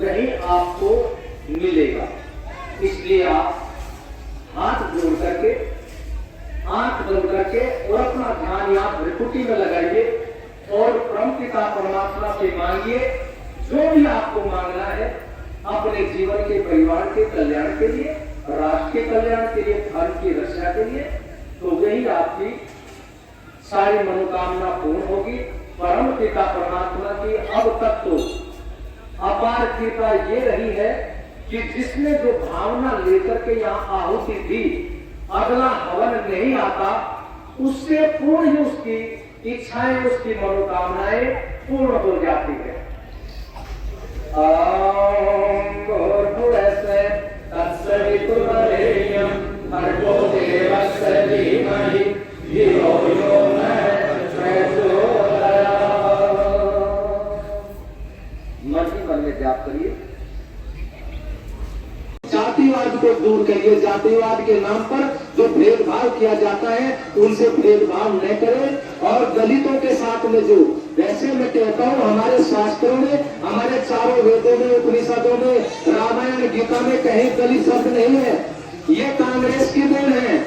वही आपको मिलेगा। इसलिए आप हाथ जोड़ करके, आंख बंद करके और अपना ध्यान यहाँ भ्रिकुटी में लगाइए और परमपिता परमात्मा से मांगिए जो भी आपको मांगना है अपने जीवन के, परिवार के कल्याण के लिए, राष्ट्र के कल्याण के लिए, धर्म की रक्षा के लिए, तो वही आपकी सारी मनोकामना पूर्ण होगी। परम पिता परमात्मा की अब तक तो अपार कृपा ये रही है कि जिसने जो भावना लेकर के यहाँ आहुति दी, अगला हवन नहीं आता, उससे पूर्ण ही उसकी इच्छाएं, उसकी मनोकामनाएं पूर्ण हो जाती है। मन में जाप करिए। जातिवाद को दूर करिए। जातिवाद के नाम पर जो भेदभाव किया जाता है उनसे भेदभाव न करें। और दलितों के साथ में जो, वैसे मैं कहता हूँ हमारे शास्त्रों में, हमारे चारों वेदों में, उपनिषदों में, रामायण गीता में कहीं दलित शब्द नहीं है। ये कांग्रेस की देन है,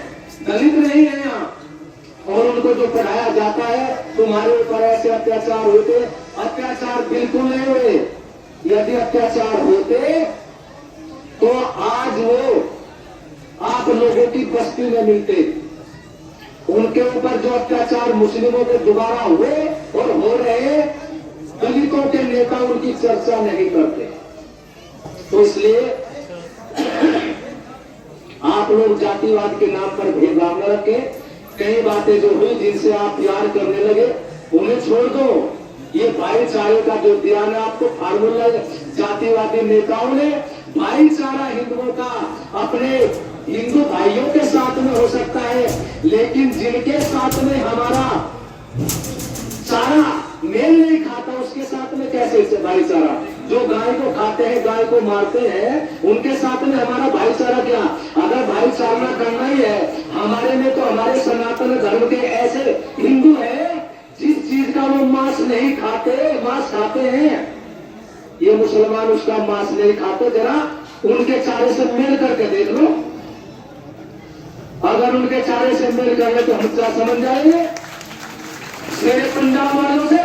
दलित नहीं है यहाँ। और उनको जो पढ़ाया जाता है तुम्हारे ऊपर ऐसे अत्याचार होते, अत्याचार बिल्कुल नहीं हुए। यदि अत्याचार होते तो आज वो आप लोगों की बस्ती में मिलते। उनके ऊपर जो अत्याचार मुस्लिमों के दोबारा हुए और हो रहे, दलितों के नेता उनकी चर्चा नहीं करते। तो इसलिए आप लोग जातिवाद के नाम पर भेदभाव न रखें। कई बातें जो हुई जिनसे आप प्यार करने लगे उन्हें छोड़ दो। ये भाईचारे का जो दिया ना आपको फार्मूला, जातिवादी नेताओं ने भाईचारा हिंदुओं का अपने हिंदू भाइयों के साथ में हो सकता है, लेकिन जिनके साथ में हमारा चारा मेल नहीं खाता उसके साथ में कैसे भाईचारा? जो गाय को खाते हैं, गाय को मारते हैं, उनके साथ में हमारा भाईचारा क्या? अगर भाईचारा करना ही है, हमारे में तो हमारे सनातन धर्म के ऐसे हिंदू है जिस चीज का वो मांस नहीं खाते, मांस खाते हैं। ये मुसलमान उसका मांस नहीं खाते। जरा उनके चारे से मिल करके देख लो। अगर उनके चारे से मिल कर ले तो हम क्या समझ जाएंगे? शेरे पंजाब वालों से,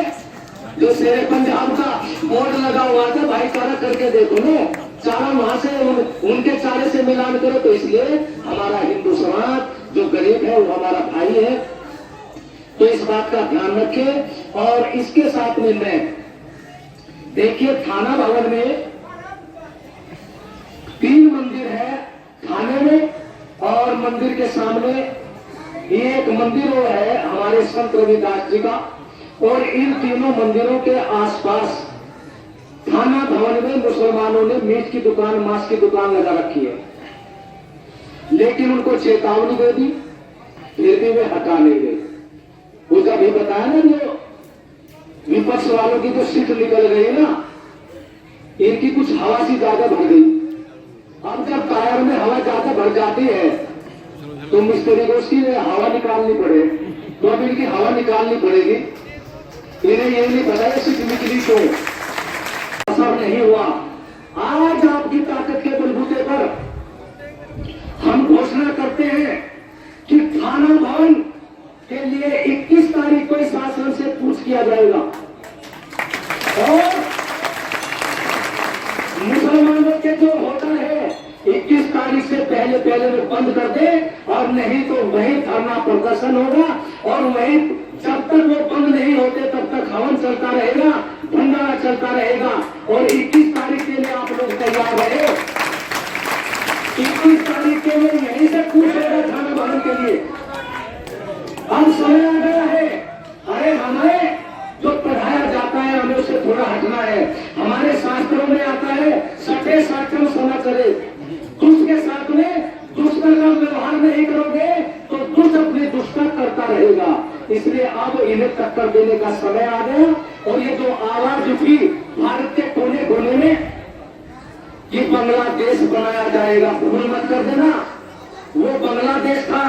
जो शेरे पंजाब का बोर्ड लगा हुआ था, भाईचारा करके देखो ना, चारा वहां से उनके चारे से मिलान करो। तो इसलिए हमारा हिंदू समाज जो गरीब है वो हमारा भाई है। तो इस बात का ध्यान रखें। और इसके साथ में मैं देखिए, थाना भवन में 3 मंदिर है थाने में, और मंदिर के सामने एक मंदिर वो है हमारे संत रविदास जी का। और इन तीनों मंदिरों के आसपास थाना भवन में मुसलमानों ने मीट की दुकान, मांस की दुकान लगा रखी है। लेकिन उनको चेतावनी दे दी, फिर भी वे हटा नहीं गए। वो जब भी बताया ना, जो विपक्ष वालों की जो सीट निकल गई ना, इनकी कुछ हवा सी ज्यादा भर गई। अब जब टायर में हवा ज्यादा भर जाती है तो मिस्त्री को उसकी हवा निकालनी पड़े, तो अब इनकी हवा निकालनी पड़ेगी। इन्हें ये नहीं पता है सीट निकली तो असर नहीं हुआ। आज आपकी ताकत के बलबूते पर हम घोषणा करते हैं कि थाना भवन के लिए 21 तारीख को इस शासन से पूछ किया जाएगा। और मुसलमानों के जो होटल है 21 तारीख से पहले वो बंद कर दे, और नहीं तो वही धरना प्रदर्शन होगा। और वही जब तक वो बंद नहीं होते तब तक हवन चलता रहेगा, भंडारा चलता रहेगा। और 21 तारीख के लिए आप लोग तैयार रहे। 21 तारीख के लिए यहीं से पूछेगा थाना भवन के लिए। अब समय आ गया है। अरे हमें जो पढ़ाया जाता है हमें उससे थोड़ा हटना है। हमारे शास्त्रों में आता है सटे साठम सना करे। दुष्ट के साथ में दुष्ट का व्यवहार नहीं करोगे तो दुष्ट अपनी दुष्टता करता रहेगा। इसलिए अब इन्हें टक्कर देने का समय आ गया। और ये जो आवाज उठी भारत के कोने कोने में, ये बांग्लादेश बनाया जाएगा, भूल मत कर देना। वो बांग्लादेश था,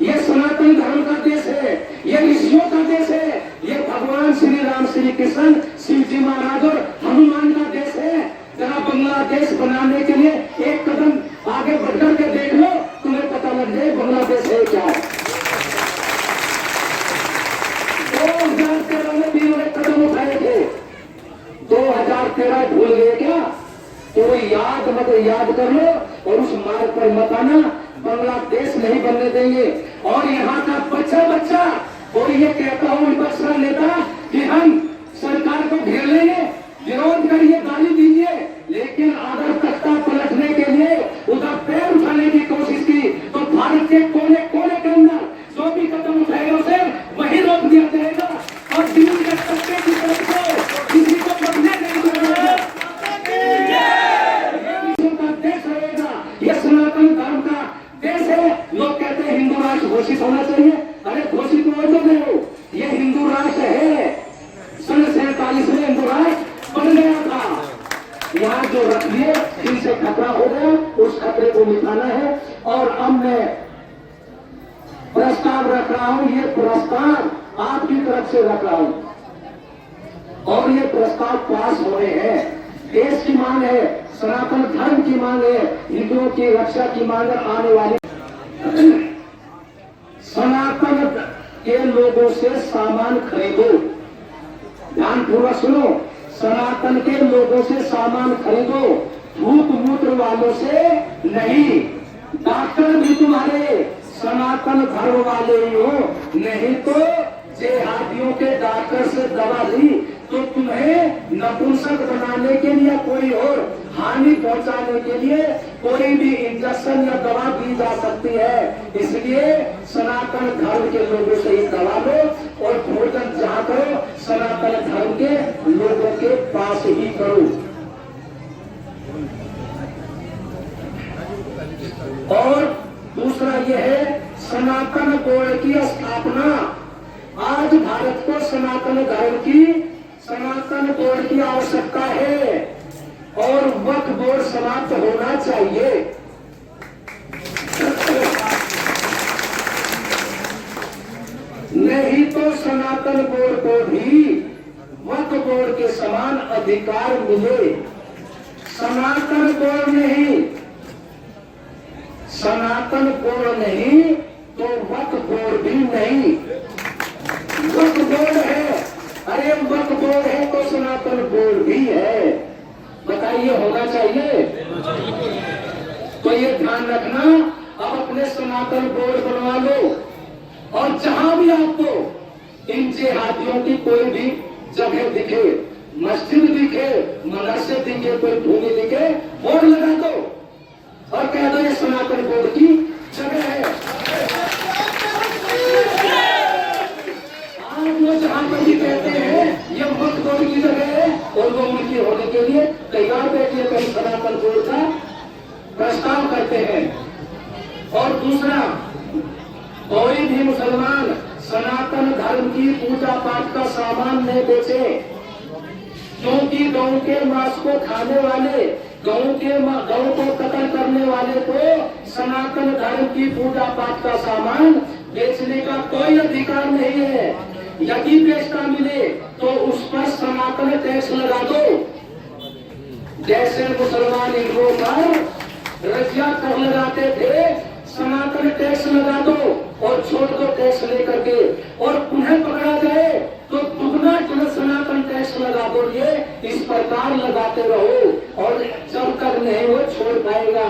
ये सनातन धर्म का देश है, ये ऋषियों का देश है, ये भगवान श्री राम, श्री कृष्ण, शिव जी महाराज और हनुमान का देश है। जरा देश बनाने के लिए एक कदम आगे बढ़कर के देख लो, तुम्हें पता लग जाए बांग्लादेश है क्या। 2013 में भी उन्होंने कदम उठाए थे, 2013 भूल गए क्या? तो याद कर लो और उस मार्ग पर मत आना, बांग्लादेश नहीं बनने देंगे। और यहाँ का बच्चा और ये कहता हूँ विपक्ष का नेता कि हम सरकार को घेर लेंगे, विरोध करिए, गाली दीजिए, लेकिन अगर तख्ता पलटने के लिए उधर पैर उठाने की कोशिश की तो भारत के कोने कोने के अंदर जो भी कदम उठाएगा उसे वही रोक दिया जाएगा। और दिल्ली के तख्ते की तरफ से किसी को बढ़ने नहीं देगा। देश रहेगा, यह सनातन धर्म का देश है। लोग कहते हैं हिंदू राष्ट्र घोषित होना चाहिए। अरे घोषित हो तो नहीं हो, ये हिंदू राष्ट्र है। सन 47 में हिंदू राष्ट्र बन गया था। यहाँ जो रख लिए इनसे खतरा हो गया, उस खतरे को मिटाना है। और अब मैं प्रस्ताव रख रहा हूँ, ये प्रस्ताव आपकी तरफ से रख रहा हूँ और ये प्रस्ताव पास हो रहे हैं। देश की मांग है, सनातन धर्म की मांग है, हिंदुओं की रक्षा की मांग है। आने वाले सनातन के लोगों से सामान खरीदो, ध्यानपूर्वक सुनो, सनातन के लोगों से सामान खरीदो, भूत मूत्र वालों से नहीं। डॉक्टर भी तुम्हारे सनातन धर्म वाले ही हो, नहीं तो जेहादियों के डॉक्टर से दवा ली तो तुम्हें नपुंसक बनाने के लिए कोई और हानि पहुंचाने के लिए कोई भी इंजेक्शन या दवा दी जा सकती है। इसलिए सनातन धर्म के लोगों से ही दवा लो और भोजन जहाँ करो सनातन धर्म के लोगों के पास ही करो। और दूसरा यह है सनातन बोर्ड की स्थापना। आज भारत को सनातन धर्म की सनातन बोर्ड की आवश्यकता है और वक्फ बोर्ड समाप्त होना चाहिए। नहीं तो सनातन बोर्ड को भी वक्फ बोर्ड के समान अधिकार मिले। सनातन बोर्ड नहीं, सनातन बोर्ड नहीं तो वक्फ बोर्ड भी नहीं। वक्फ बोर्ड है, अरे वक्फ बोर्ड है तो सनातन बोर्ड भी है। बताइए होना चाहिए? तो ये ध्यान रखना, अब अपने सनातन बोर्ड बनवा लो और जहां भी आपको इन जेहादियों की कोई भी जगह दिखे, मस्जिद दिखे, मदरसे दिखे, कोई भूमि दिखे, बोर्ड लगा दो और कह दो ये सनातन बोर्ड की जगह है। आज वो जहां पर भी कहते हैं ये वक्फ बोर्ड की जगह है और वो उनकी होने के लिए तैयार बैठे कहीं सनातन बोर्ड का प्रस्ताव करते हैं। और दूसरा, कोई भी मुसलमान सनातन धर्म की पूजा पाठ का सामान नहीं बेचे, क्योंकि गौ के मांस को खाने वाले, गौ को कत्ल करने वाले को सनातन धर्म की पूजा पाठ का सामान बेचने का कोई अधिकार नहीं है। यदि बेचता मिले तो उस पर सनातन टैक्स लगा दो। जैसे मुसलमान हिंदुओं पर रजिया कर लगाते थे, सनातन टैक्स लगा दो और छोड़ दो टैक्स लेकर के, और पुनः पकड़ा जाए तो दुगना सनातन टैक्स लगा दो। ये इस प्रकार लगाते रहो और जब तक नहीं वो छोड़ पाएगा।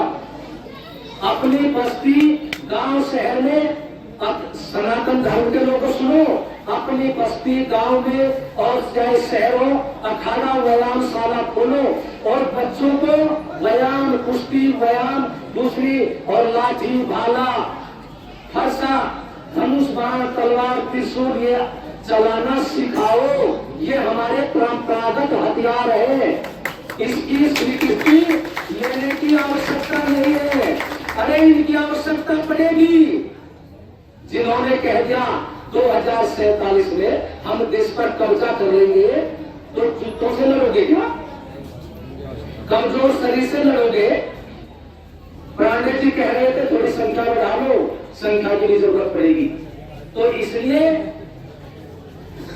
अपनी बस्ती गांव शहर में, अब सनातन धर्म के लोगों सुनो, अपनी बस्ती गांव में और चाहे शहरों अखाड़ा व्यायाम शाला खोलो और बच्चों को व्यायाम, कुश्ती व्यायाम, दूसरी और लाठी भाला फरसा धनुष बाण तलवार त्रिशूल ये चलाना सिखाओ। ये हमारे परंपरागत हथियार है, इसकी स्वीकृति लेने की आवश्यकता नहीं है। अरे इनकी आवश्यकता पड़ेगी। जिन्होंने कह दिया 2047 में हम देश पर कब्जा कर लेंगे, तो जूतों से लड़ोगे क्या? कमजोर शरीर से लड़ोगे? प्राणे जी कह रहे थे थोड़ी संख्या बढ़ा लो, संख्या की भी जरूरत पड़ेगी। तो इसलिए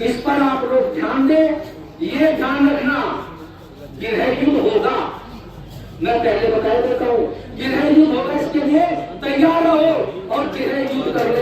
इस पर आप लोग ध्यान दें। ये ध्यान रखना, गृह युद्ध होगा, मैं पहले बता देता हूँ, गृह युद्ध होगा, इसके लिए तैयार रहो और गृह युद्ध करने